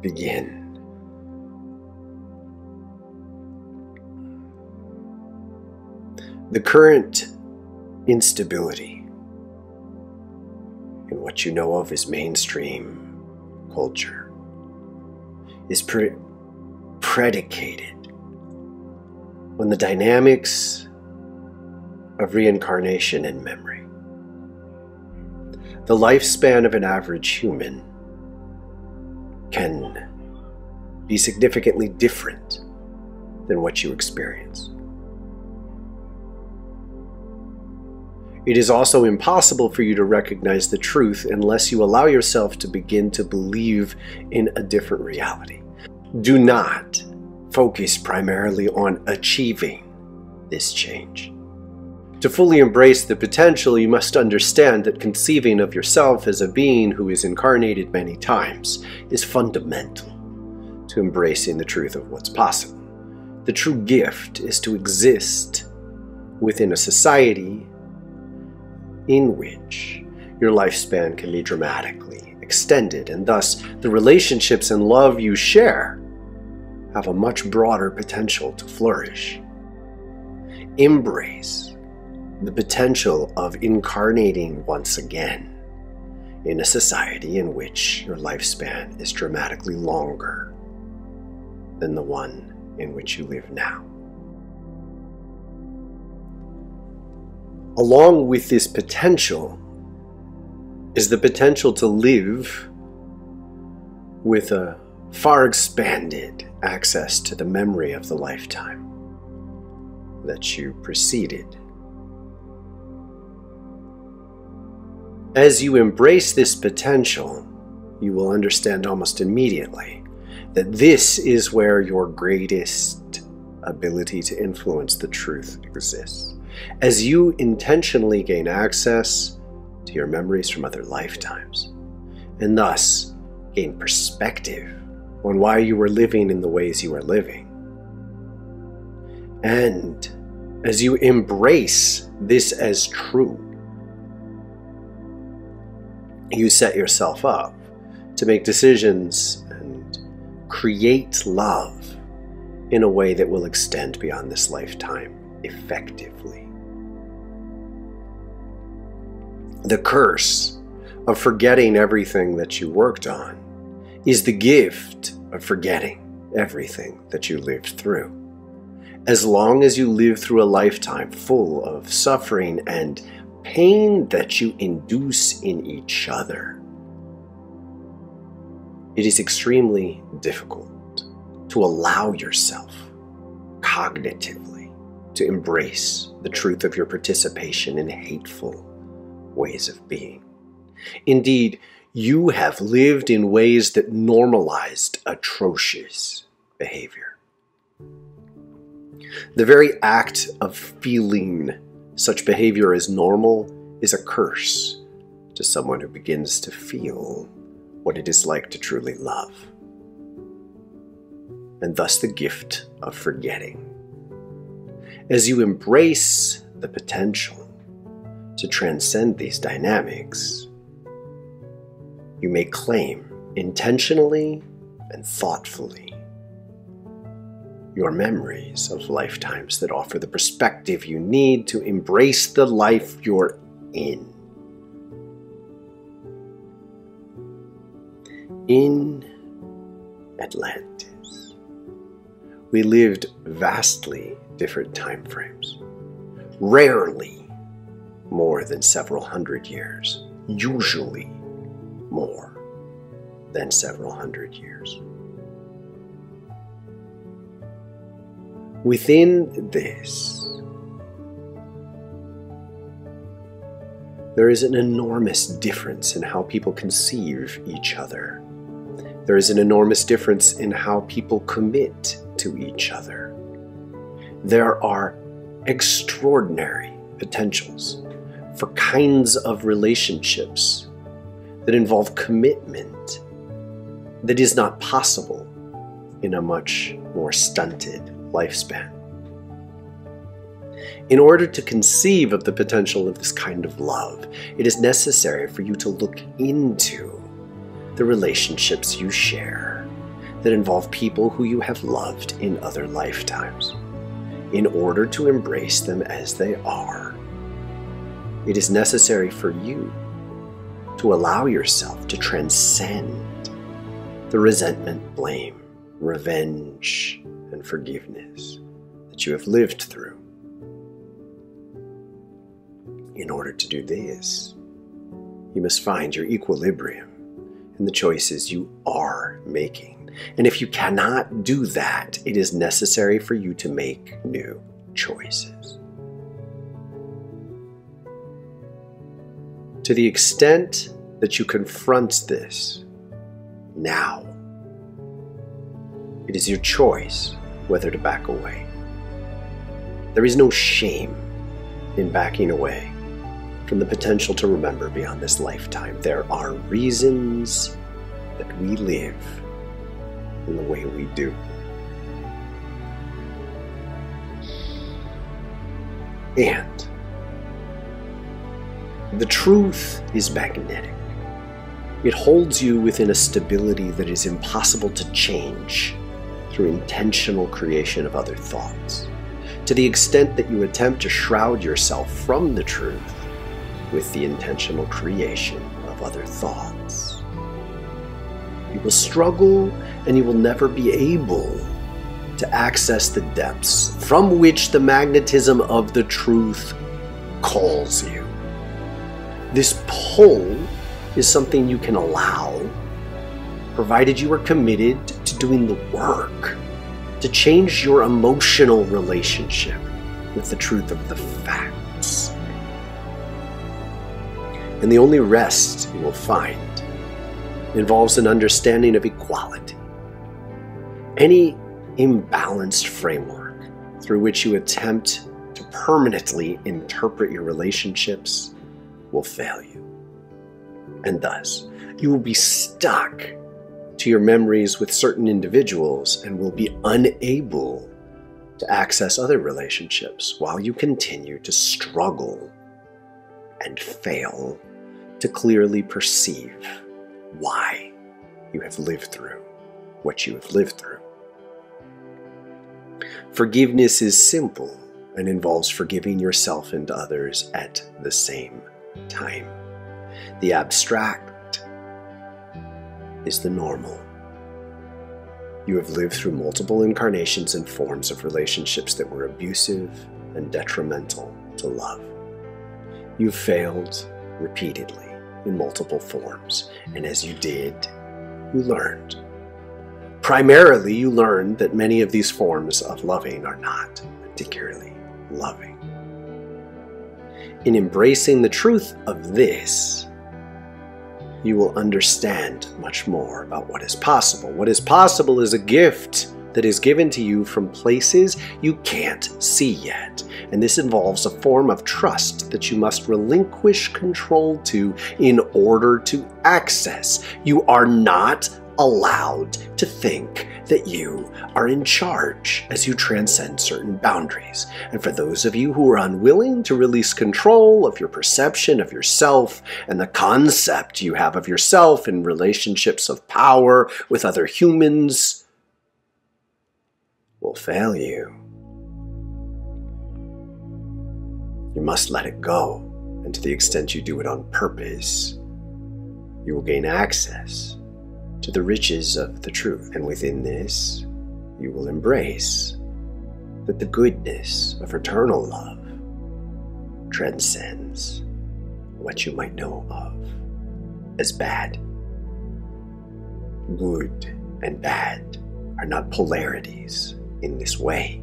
begin. The current instability in what you know of as mainstream culture is predicated on the dynamics of reincarnation and memory. The lifespan of an average human can be significantly different than what you experience. It is also impossible for you to recognize the truth unless you allow yourself to begin to believe in a different reality. Do not focus primarily on achieving this change. To fully embrace the potential, you must understand that conceiving of yourself as a being who is incarnated many times is fundamental to embracing the truth of what's possible. The true gift is to exist within a society in which your lifespan can be dramatically extended, and thus the relationships and love you share have a much broader potential to flourish. Embrace the potential of incarnating once again in a society in which your lifespan is dramatically longer than the one in which you live now. Along with this potential is the potential to live with a far expanded access to the memory of the lifetime that you preceded. As you embrace this potential, you will understand almost immediately that this is where your greatest ability to influence the truth exists. As you intentionally gain access to your memories from other lifetimes, and thus gain perspective on why you were living in the ways you are living, and as you embrace this as true, you set yourself up to make decisions and create love in a way that will extend beyond this lifetime effectively. The curse of forgetting everything that you worked on is the gift of forgetting everything that you lived through. As long as you live through a lifetime full of suffering and pain that you induce in each other, it is extremely difficult to allow yourself cognitively to embrace the truth of your participation in hateful ways of being. Indeed, you have lived in ways that normalized atrocious behavior. The very act of feeling such behavior as normal is a curse to someone who begins to feel what it is like to truly love, and thus the gift of forgetting. As you embrace the potential to transcend these dynamics, you may claim intentionally and thoughtfully your memories of lifetimes that offer the perspective you need to embrace the life you're in. In Atlantis, we lived vastly different time frames, rarely more than several hundred years, usually more than several hundred years. Within this, there is an enormous difference in how people conceive each other. There is an enormous difference in how people commit to each other. There are extraordinary potentials for kinds of relationships that involve commitment that is not possible in a much more stunted lifespan. In order to conceive of the potential of this kind of love, it is necessary for you to look into the relationships you share that involve people who you have loved in other lifetimes, in order to embrace them as they are. It is necessary for you to allow yourself to transcend the resentment, blame, revenge, and forgiveness that you have lived through. In order to do this, you must find your equilibrium in the choices you are making. And if you cannot do that, it is necessary for you to make new choices. To the extent that you confront this now, it is your choice whether to back away. There is no shame in backing away from the potential to remember beyond this lifetime. There are reasons that we live in the way we do. And the truth is magnetic. It holds you within a stability that is impossible to change through intentional creation of other thoughts. To the extent that you attempt to shroud yourself from the truth with the intentional creation of other thoughts, you will struggle and you will never be able to access the depths from which the magnetism of the truth calls you. This pull is something you can allow, provided you are committed to doing the work to change your emotional relationship with the truth of the facts. And the only rest you will find involves an understanding of equality. Any imbalanced framework through which you attempt to permanently interpret your relationships will fail you. And thus, you will be stuck to your memories with certain individuals and will be unable to access other relationships while you continue to struggle and fail to clearly perceive why you have lived through what you have lived through. Forgiveness is simple and involves forgiving yourself and others at the same time. The abstract is the normal. You have lived through multiple incarnations and forms of relationships that were abusive and detrimental to love. You failed repeatedly in multiple forms, and as you did, you learned. Primarily, you learned that many of these forms of loving are not particularly loving. In embracing the truth of this, you will understand much more about what is possible. What is possible is a gift that is given to you from places you can't see yet. And this involves a form of trust that you must relinquish control to in order to access. You are not allowed to think that you are in charge as you transcend certain boundaries. And for those of you who are unwilling to release control of your perception of yourself and the concept you have of yourself in relationships of power with other humans, will fail you. You must let it go, and to the extent you do it on purpose, you will gain access to the riches of the truth. And within this, you will embrace that the goodness of eternal love transcends what you might know of as bad. Good and bad are not polarities in this way.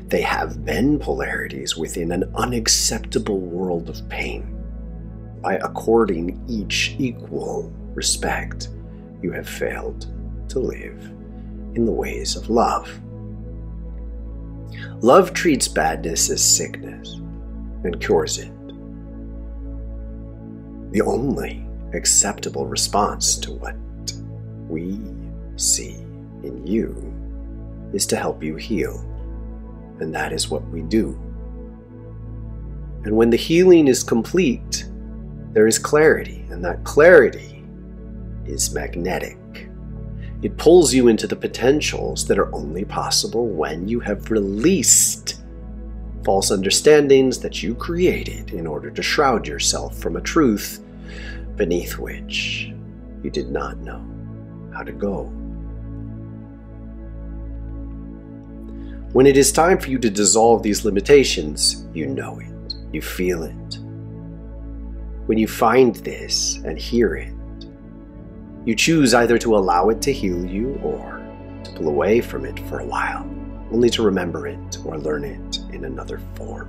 They have been polarities within an unacceptable world of pain. By according each equal respect, you have failed to live in the ways of love. Love treats badness as sickness and cures it. The only acceptable response to what we see in you is to help you heal, and that is what we do. And when the healing is complete, there is clarity, and that clarity is magnetic. It pulls you into the potentials that are only possible when you have released false understandings that you created in order to shroud yourself from a truth beneath which you did not know how to go. When it is time for you to dissolve these limitations, you know it, you feel it. When you find this and hear it, you choose either to allow it to heal you or to pull away from it for a while, only to remember it or learn it in another form.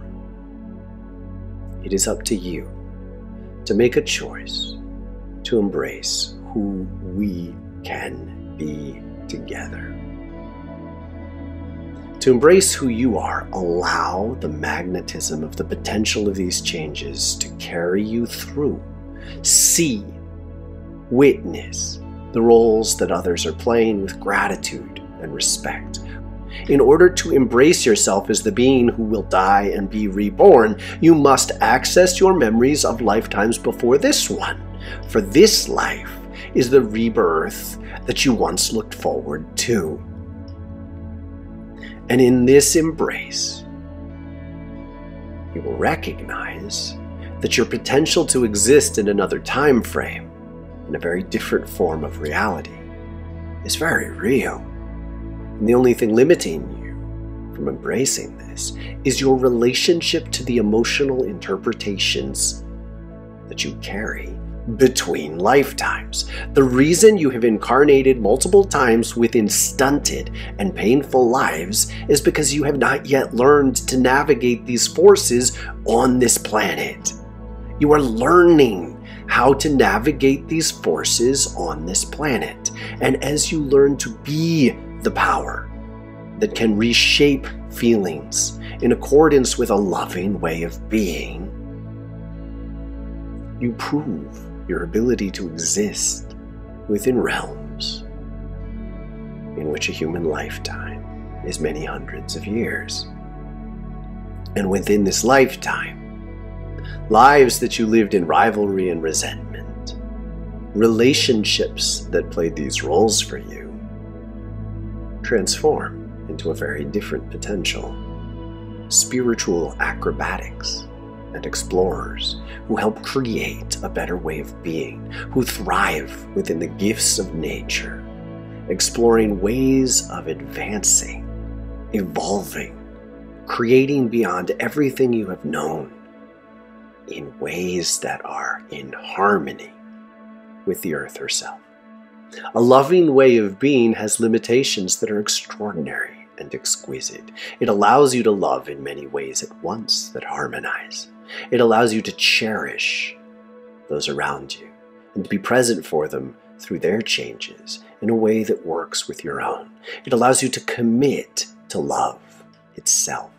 It is up to you to make a choice to embrace who we can be together. To embrace who you are, allow the magnetism of the potential of these changes to carry you through. See, witness the roles that others are playing with gratitude and respect. In order to embrace yourself as the being who will die and be reborn, you must access your memories of lifetimes before this one. For this life is the rebirth that you once looked forward to. And in this embrace, you will recognize that your potential to exist in another time frame, in a very different form of reality, is very real. And the only thing limiting you from embracing this is your relationship to the emotional interpretations that you carry between lifetimes. The reason you have incarnated multiple times within stunted and painful lives is because you have not yet learned to navigate these forces on this planet. You are learning how to navigate these forces on this planet. And as you learn to be the power that can reshape feelings in accordance with a loving way of being, you prove your ability to exist within realms in which a human lifetime is many hundreds of years. And within this lifetime, lives that you lived in rivalry and resentment, relationships that played these roles for you, transform into a very different potential. Spiritual acrobatics and explorers who help create a better way of being, who thrive within the gifts of nature, exploring ways of advancing, evolving, creating beyond everything you have known in ways that are in harmony with the earth herself. A loving way of being has limitations that are extraordinary and exquisite. It allows you to love in many ways at once that harmonize. It allows you to cherish those around you and to be present for them through their changes in a way that works with your own. It allows you to commit to love itself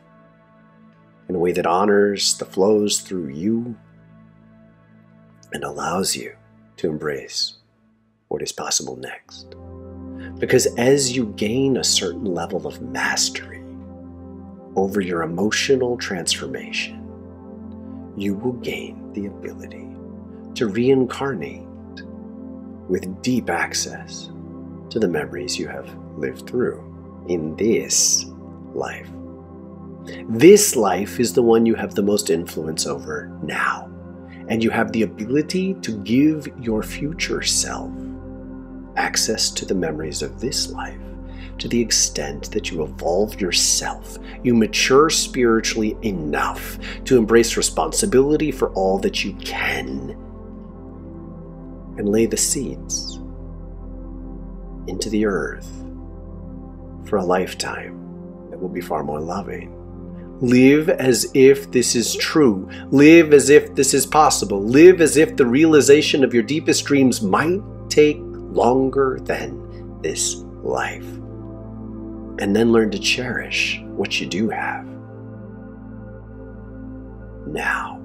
in a way that honors the flows through you and allows you to embrace what is possible next. Because as you gain a certain level of mastery over your emotional transformation, you will gain the ability to reincarnate with deep access to the memories you have lived through in this life. This life is the one you have the most influence over now, and you have the ability to give your future self access to the memories of this life to the extent that you evolve yourself, you mature spiritually enough to embrace responsibility for all that you can and lay the seeds into the earth for a lifetime that will be far more loving. Live as if this is true. Live as if this is possible. Live as if the realization of your deepest dreams might take longer than this life. And then learn to cherish what you do have now.